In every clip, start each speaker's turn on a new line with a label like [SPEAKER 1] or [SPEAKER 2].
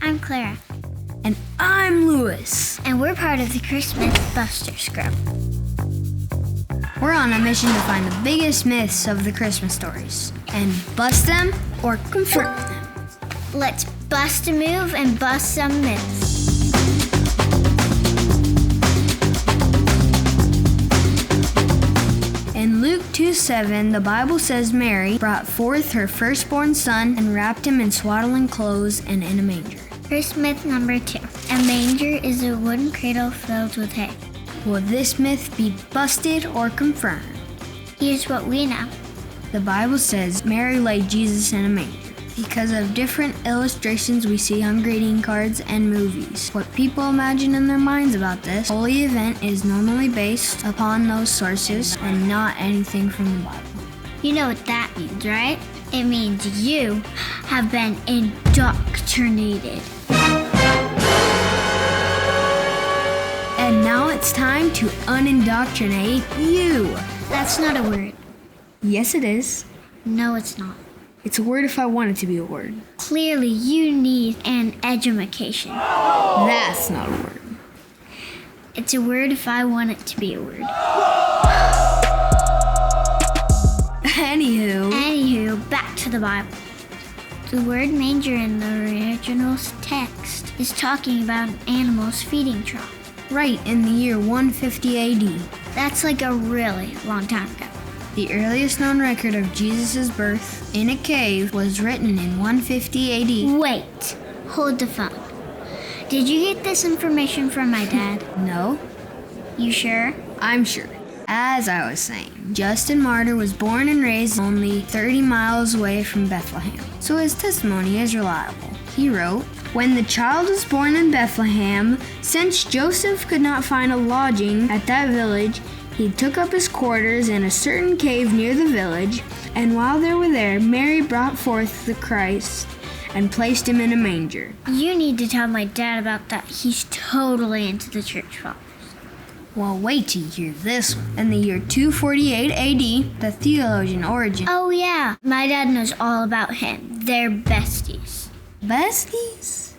[SPEAKER 1] I'm Clara.
[SPEAKER 2] And I'm Lewis.
[SPEAKER 1] And we're part of the ChristMyth Busters group.
[SPEAKER 2] We're on a mission to find the biggest myths of the Christmas stories and bust them or confirm them.
[SPEAKER 1] Let's bust a move and bust some myths.
[SPEAKER 2] In Luke 2:7, the Bible says Mary brought forth her firstborn son and wrapped him in swaddling clothes and in a manger.
[SPEAKER 1] ChristMyth number 2. A manger is a wooden cradle filled with hay.
[SPEAKER 2] Will this myth be busted or confirmed?
[SPEAKER 1] Here's what we know.
[SPEAKER 2] The Bible says Mary laid Jesus in a manger. Because of different illustrations we see on greeting cards and movies, what people imagine in their minds about this holy event is normally based upon those sources and not anything from the Bible.
[SPEAKER 1] You know what that means, right? It means you have been indoctrinated.
[SPEAKER 2] And now it's time to unindoctrinate you.
[SPEAKER 1] That's not a word.
[SPEAKER 2] Yes, it is.
[SPEAKER 1] No, it's not.
[SPEAKER 2] It's a word if I want it to be a word.
[SPEAKER 1] Clearly, you need an edumacation.
[SPEAKER 2] That's not a word.
[SPEAKER 1] It's a word if I want it to be a word. Anywho, back to the Bible. The word manger in the original text is talking about an animal's feeding trough.
[SPEAKER 2] Right, in the year 150 AD.
[SPEAKER 1] That's like a really long time ago.
[SPEAKER 2] The earliest known record of Jesus' birth in a cave was written in 150 AD.
[SPEAKER 1] Wait, hold the phone. Did you get this information from my dad?
[SPEAKER 2] No.
[SPEAKER 1] You sure?
[SPEAKER 2] I'm sure. As I was saying, Justin Martyr was born and raised only 30 miles away from Bethlehem, so his testimony is reliable. He wrote, "When the child was born in Bethlehem, since Joseph could not find a lodging at that village, he took up his quarters in a certain cave near the village, and while they were there, Mary brought forth the Christ and placed him in a manger."
[SPEAKER 1] You need to tell my dad about that. He's totally into the church fathers.
[SPEAKER 2] Well, wait till you hear this one. In the year 248 AD, the theologian Origen...
[SPEAKER 1] Oh yeah, my dad knows all about him. They're besties.
[SPEAKER 2] Besties?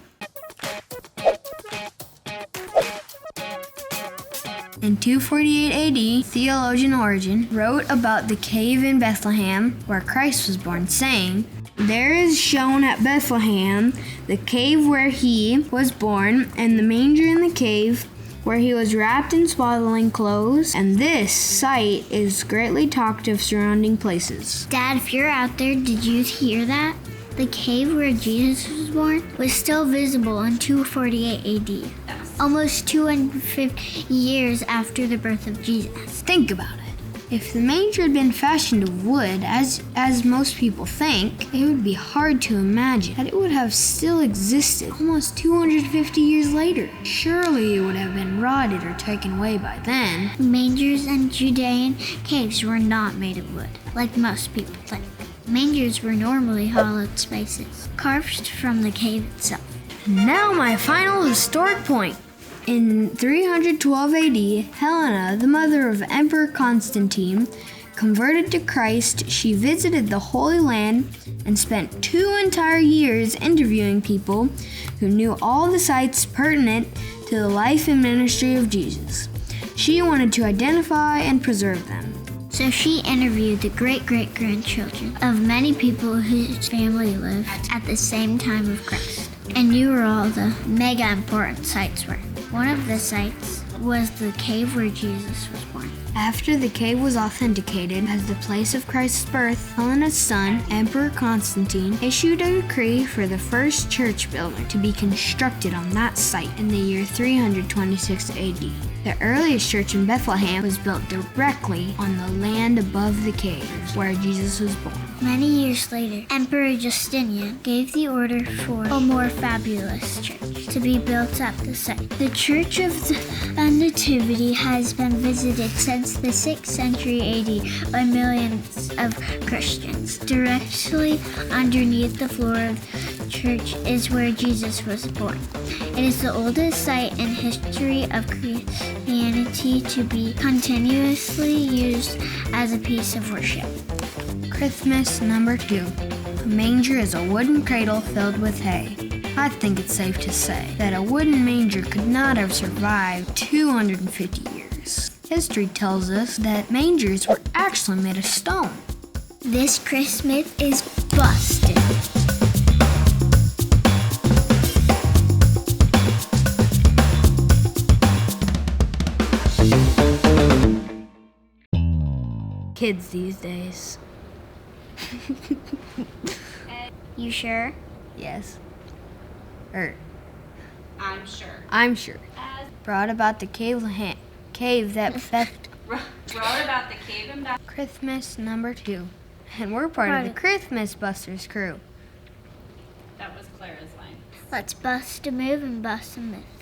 [SPEAKER 2] In 248 AD, theologian Origen wrote about the cave in Bethlehem where Christ was born, saying, "There is shown at Bethlehem the cave where he was born, and the manger in the cave where he was wrapped in swaddling clothes, and this sight is greatly talked of surrounding places."
[SPEAKER 1] Dad, if you're out there, did you hear that? The cave where Jesus was born was still visible in 248 AD, almost 250 years after the birth of Jesus.
[SPEAKER 2] Think about it. If the manger had been fashioned of wood, as most people think, it would be hard to imagine that it would have still existed almost 250 years later. Surely it would have been rotted or taken away by then.
[SPEAKER 1] Mangers and Judean caves were not made of wood, like most people think. Mangers were normally hollowed spaces, carved from the cave itself.
[SPEAKER 2] Now my final historic point. In 312 AD, Helena, the mother of Emperor Constantine, converted to Christ. She visited the Holy Land and spent 2 entire years interviewing people who knew all the sites pertinent to the life and ministry of Jesus. She wanted to identify and preserve them.
[SPEAKER 1] So she interviewed the great-great-grandchildren of many people whose family lived at the same time of Christ and knew where all the mega important sites were. One of the sites was the cave where Jesus was born.
[SPEAKER 2] After the cave was authenticated as the place of Christ's birth, Helena's son, Emperor Constantine, issued a decree for the first church building to be constructed on that site in the year 326 AD. The earliest church in Bethlehem was built directly on the land above the cave where Jesus was born.
[SPEAKER 1] Many years later, Emperor Justinian gave the order for a more fabulous church to be built at the site. The Church of the Nativity has been visited since the 6th century AD by millions of Christians. Directly underneath the floor of the church is where Jesus was born. It is the oldest site in history of Christianity to be continuously used as a piece of worship.
[SPEAKER 2] ChristMyth number 2. A manger is a wooden cradle filled with hay. I think it's safe to say that a wooden manger could not have survived 250 years. History tells us that mangers were actually made of stone.
[SPEAKER 1] This ChristMyth is busted.
[SPEAKER 2] Kids these days.
[SPEAKER 1] You sure?
[SPEAKER 2] Yes.
[SPEAKER 3] I'm sure.
[SPEAKER 2] I'm sure. Brought about the cave that
[SPEAKER 3] Wrote about the cave in Bethlehem.
[SPEAKER 2] ChristMyth number 2. And we're part of the ChristMyth Busters crew.
[SPEAKER 3] That was Clara's line.
[SPEAKER 1] Let's bust a move and bust a myth.